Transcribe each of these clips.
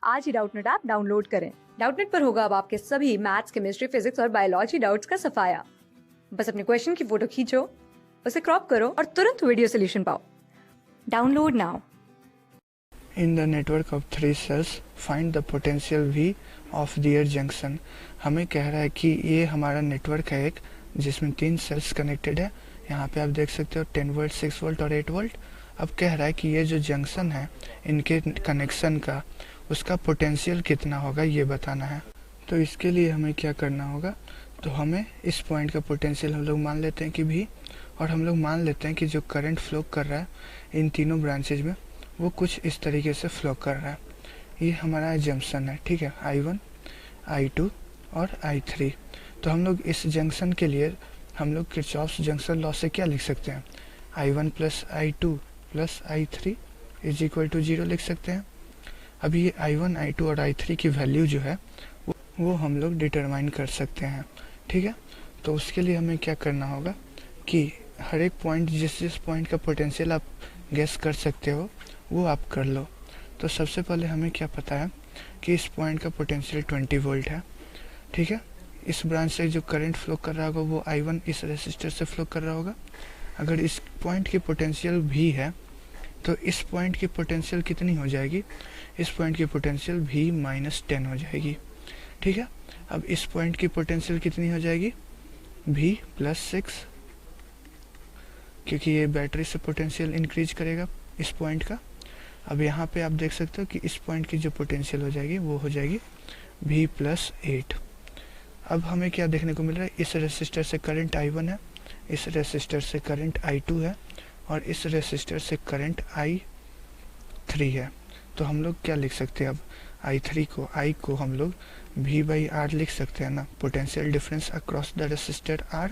आज ही Doubtnut app download करें। Doubtnut पर होगा अब आपके सभी मैथ्स, केमिस्ट्री, फिजिक्स और बायोलॉजी डाउट्स का सफाया। बस अपने क्वेश्चन की फोटो खींचो, उसे क्रॉप करो और तुरंत वीडियो सोल्यूशन पाओ। Download now. In the network of three cells, find the potential V of their junction। हमें कह रहा है कि ये हमारा नेटवर्क है एक, जिसमें 3 सेल्स कनेक्टेड है। यहाँ पे आप देख सकते हो 10 वोल्ट, 6 वोल्ट और 8 वोल्ट। अब कह रहा है कि ये जो जंक्शन है इनके कनेक्शन का, उसका पोटेंशियल कितना होगा ये बताना है। तो इसके लिए हमें क्या करना होगा, तो हमें इस पॉइंट का पोटेंशियल हम लोग मान लेते हैं कि V, और हम लोग मान लेते हैं कि जो करंट फ्लो कर रहा है इन तीनों ब्रांचेज में वो कुछ इस तरीके से फ्लो कर रहा है। ये हमारा जंक्शन है, ठीक है, I1, I2 और I3। तो हम लोग इस जंक्शन के लिए हम लोग किरचॉफ्स जंक्शन लॉ से क्या लिख सकते हैं, I1 plus I2 plus I3 is equal to 0 लिख सकते हैं। अभी ये I1, I2 और I3 की वैल्यू जो है वो हम लोग डिटरमाइन कर सकते हैं, ठीक है। तो उसके लिए हमें क्या करना होगा कि हर एक पॉइंट, जिस पॉइंट का पोटेंशियल आप गेस कर सकते हो वो आप कर लो। तो सबसे पहले हमें क्या पता है कि इस पॉइंट का पोटेंशियल 20 वोल्ट है, ठीक है। इस ब्रांच से जो करंट फ्लो कर रहा होगा वो I1 इस रेसिस्टर से फ्लो कर रहा होगा। अगर इस पॉइंट की पोटेंशियल भी है तो इस पॉइंट की पोटेंशियल कितनी हो जाएगी, इस पॉइंट की पोटेंशियल V माइनस 10 हो जाएगी, ठीक है। अब इस पॉइंट की पोटेंशियल कितनी हो जाएगी, V प्लस 6, क्योंकि ये बैटरी से पोटेंशियल इंक्रीज करेगा इस पॉइंट का। अब यहाँ पे आप देख सकते हो कि इस पॉइंट की जो पोटेंशियल हो जाएगी वो हो जाएगी V प्लस 8। अब हमें क्या देखने को मिल रहा है, इस रेसिस्टर से करंट I1 है, इस रेसिस्टर से करंट I2 है और इस रेसिस्टर से करंट I3 है। तो हम लोग क्या लिख सकते हैं, अब I को हम लोग V बाई R लिख सकते हैं ना, potential difference across the resistor R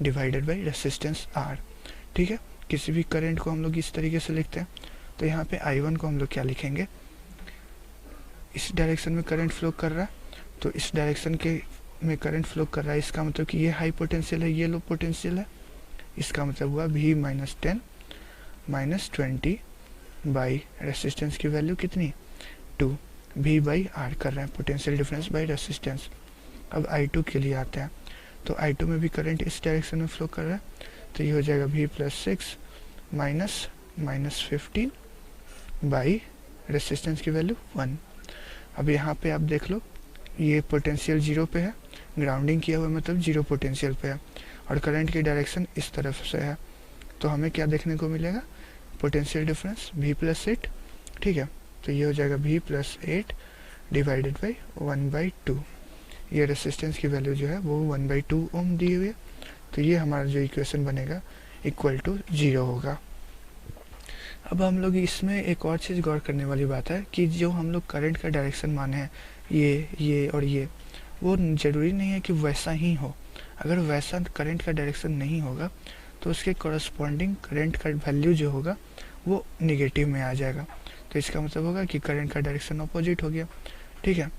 divided by resistance R, ठीक है। किसी भी करंट को हम लोग इस तरीके से लिखते हैं। तो यहाँ पे I1 को हम लोग क्या लिखेंगे, इस डायरेक्शन में करंट फ्लो कर रहा है, तो इस डायरेक्शन के में करंट फ्लो कर रहा है, इसका मतलब कि ये हाई पोटेंशियल है, ये लो पोटेंशियल है। इसका मतलब हुआ V minus 10 minus 20 by resistance की वैल्यू कितनी 2, V बाई R कर रहे हैं, पोटेंशियल डिफरेंस बाई रेसिस्टेंस। अब I2 के लिए आते हैं, तो I2 में भी करंट इस डायरेक्शन में फ्लो कर रहा है, तो ये हो जाएगा V plus 6 minus 15 by resistance की वैल्यू 1। अब यहाँ पे आप देख लो, ये पोटेंशियल 0 पे है, ग्राउंडिंग किया हुआ मतलब 0 पोटेंशियल पे है, और करंट की डायरेक्शन इस तरफ से है। तो हमें क्या देखने को मिलेगा, पोटेंशियल डिफरेंस V प्लस 8, ठीक है। तो ये हो जाएगा V प्लस 8 डिवाइडेड बाई 1/2। ये रेसिस्टेंस की वैल्यू जो है वो 1/2 ओम दी हुई है। तो ये हमारा जो इक्वेशन बनेगा इक्वल टू 0 होगा। अब हम लोग इसमें एक और चीज़ गौर करने वाली बात है कि जो हम लोग करंट का डायरेक्शन माने हैं, ये और ये, वो ज़रूरी नहीं है कि वैसा ही हो। अगर वैसा करंट का डायरेक्शन नहीं होगा तो उसके कॉरस्पॉन्डिंग करंट का वैल्यू जो होगा वो नेगेटिव में आ जाएगा। तो इसका मतलब होगा कि करंट का डायरेक्शन अपोजिट हो गया, ठीक है।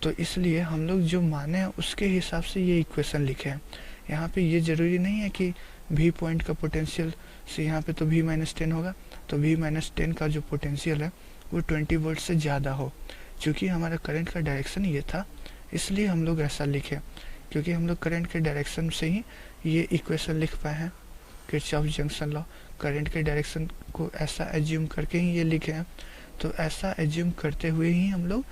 तो इसलिए हम लोग जो माने हैं उसके हिसाब से ये इक्वेशन लिखे हैं। यहाँ पे ये ज़रूरी नहीं है कि V पॉइंट का पोटेंशियल से यहाँ पे तो V माइनस 10 होगा, तो V माइनस 10 का जो पोटेंशियल है वो 20 वोल्ट से ज़्यादा हो। क्योंकि हमारा करंट का डायरेक्शन ये था, इसलिए हम लोग ऐसा लिखे, क्योंकि हम लोग करंट के डायरेक्शन से ही ये इक्वेशन लिख पाए हैं, किरचॉफ्स जंक्शन लॉ। करंट के डायरेक्शन को ऐसा एज्यूम करके ही ये लिखे हैं। तो ऐसा एज्यूम करते हुए ही हम लोग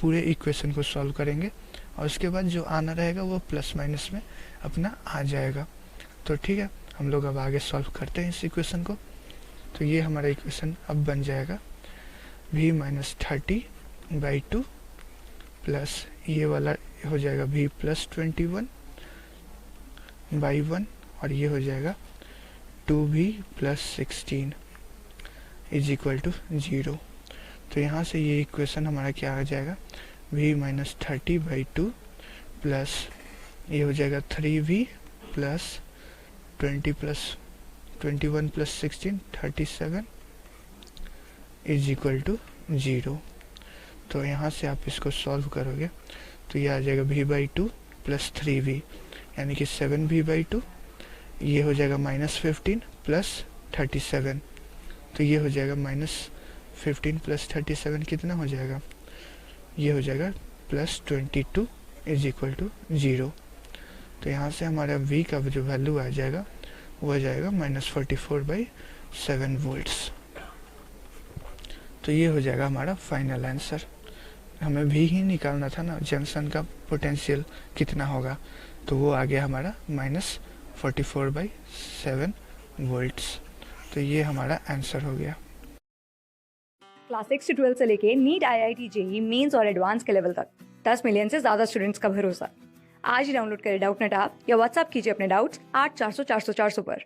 पूरे इक्वेशन को सॉल्व करेंगे, और उसके बाद जो आना रहेगा वो प्लस माइनस में अपना आ जाएगा। तो ठीक है, हम लोग अब आगे सॉल्व करते हैं इस इक्वेशन को। तो ये हमारा इक्वेशन अब बन जाएगा V माइनस 30/2 प्लस ये वाला हो जाएगा V प्लस 21/1, और ये हो जाएगा 2V plus 16 is equal to 0। तो यहाँ से ये इक्वेशन हमारा क्या आ जाएगा, V माइनस 30/2 प्लस ये हो जाएगा 3V plus 20 plus 21 plus 16 37 is equal to 0। तो यहाँ से आप इसको सॉल्व करोगे तो ये आ जाएगा V/2 प्लस 3V, यानी कि 7V/2। ये हो जाएगा -15 प्लस 37, तो ये हो जाएगा -15 प्लस 37 कितना हो जाएगा ये हो जाएगा +22 इज इक्वल टू 0। तो यहाँ से हमारा V का जो वैल्यू आ जाएगा वो आ जाएगा -44/7 वोल्ट्स। तो ये हो जाएगा हमारा फाइनल आंसर। हमें V ही निकालना था ना, जंक्शन का पोटेंशियल कितना होगा, तो वो आ गया हमारा -44/7 वोल्ट्स। तो ये हमारा आंसर हो गया। क्लास 6 से 12 से लेके नीट, IIT, JEE मेंस और एडवांस के लेवल तक 10 मिलियन से ज्यादा स्टूडेंट्स का भरोसा। आज ही डाउनलोड करें डाउटनेट ऐप या व्हाट्सएप कीजिए अपने डाउट्स 8400 400 400 पर।